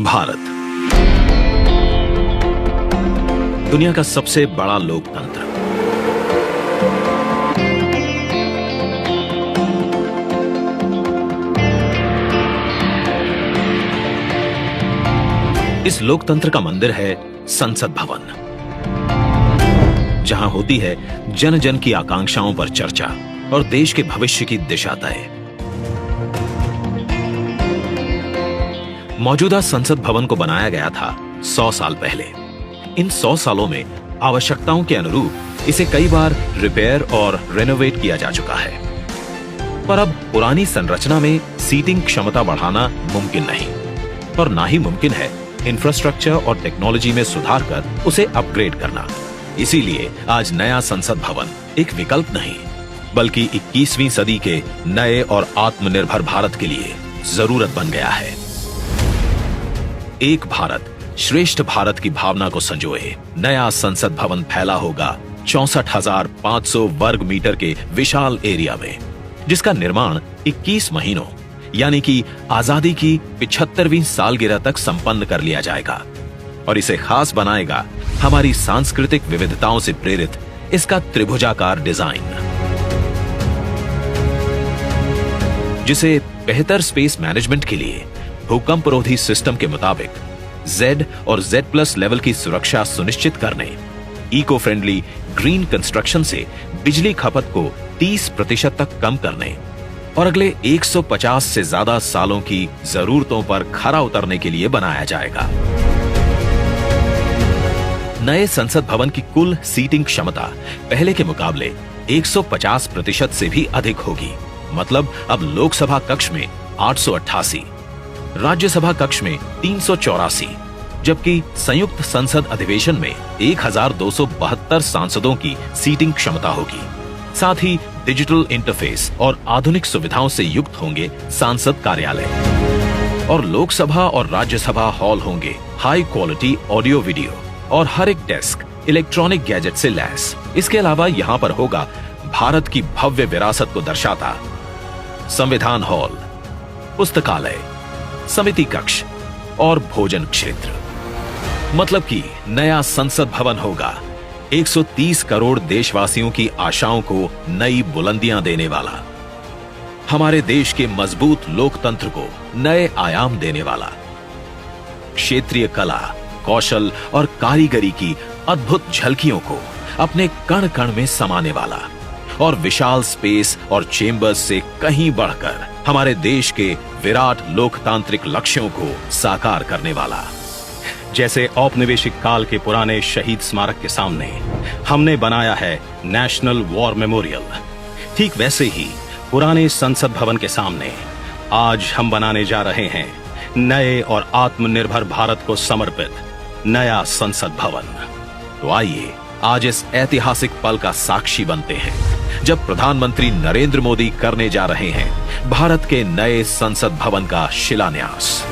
भारत दुनिया का सबसे बड़ा लोकतंत्र। इस लोकतंत्र का मंदिर है संसद भवन, जहां होती है जन जन की आकांक्षाओं पर चर्चा और देश के भविष्य की दिशा तय। मौजूदा संसद भवन को बनाया गया था 100 साल पहले। इन 100 सालों में आवश्यकताओं के अनुरूप इसे कई बार रिपेयर और रेनोवेट किया जा चुका है, पर अब पुरानी संरचना में सीटिंग क्षमता बढ़ाना मुमकिन नहीं और ना ही मुमकिन है इंफ्रास्ट्रक्चर और टेक्नोलॉजी में सुधार कर उसे अपग्रेड करना। इसीलिए आज नया संसद भवन एक विकल्प नहीं, बल्कि 21वीं सदी के नए और आत्मनिर्भर भारत के लिए जरूरत बन गया है। एक भारत श्रेष्ठ भारत की भावना को संजोए नया संसद भवन फैला होगा 64,500 वर्ग मीटर के विशाल एरिया में, जिसका निर्माण 21 महीनों यानी कि आजादी की 75वीं सालगिरह तक संपन्न कर लिया जाएगा। और इसे खास बनाएगा हमारी सांस्कृतिक विविधताओं से प्रेरित इसका त्रिभुजाकार डिजाइन, जिसे बेहतर स्पेस मैनेजमेंट के लिए भूकंपरोधी सिस्टम के मुताबिक Z और Z+ लेवल की सुरक्षा सुनिश्चित करने, इको फ्रेंडली ग्रीन कंस्ट्रक्शन से बिजली खपत को 30% तक कम करने और अगले 150 से ज्यादा सालों की जरूरतों पर खरा उतरने के लिए बनाया जाएगा। नए संसद भवन की कुल सीटिंग क्षमता पहले के मुकाबले 150% से भी अधिक होगी। मतलब अब लोकसभा कक्ष में 888, राज्यसभा कक्ष में 384, जबकि संयुक्त संसद अधिवेशन में 1272 सांसदों की सीटिंग क्षमता होगी। साथ ही डिजिटल इंटरफेस और आधुनिक सुविधाओं से युक्त होंगे सांसद कार्यालय और लोकसभा और राज्यसभा हॉल होंगे हाई क्वालिटी ऑडियो वीडियो और हर एक डेस्क इलेक्ट्रॉनिक गैजेट से लैस। इसके अलावा यहाँ पर होगा भारत की भव्य विरासत को दर्शाता संविधान हॉल, पुस्तकालय, समिति कक्ष और भोजन क्षेत्र। मतलब कि नया संसद भवन होगा 130 करोड़ देशवासियों की आशाओं को नई बुलंदियां देने वाला, हमारे देश के मजबूत लोकतंत्र को नए आयाम देने वाला, क्षेत्रीय कला, कौशल और कारीगरी की अद्भुत झलकियों को अपने कण कण में समाने वाला और विशाल स्पेस और चेंबर्स से कहीं बढ़कर हमारे देश के विराट लोकतांत्रिक लक्ष्यों को साकार करने वाला। जैसे औपनिवेशिक काल के पुराने शहीद स्मारक के सामने हमने बनाया है नेशनल वॉर मेमोरियल, ठीक वैसे ही पुराने संसद भवन के सामने आज हम बनाने जा रहे हैं नए और आत्मनिर्भर भारत को समर्पित नया संसद भवन। तो आइए आज इस ऐतिहासिक पल का साक्षी बनते हैं, जब प्रधानमंत्री नरेंद्र मोदी करने जा रहे हैं भारत के नए संसद भवन का शिलान्यास।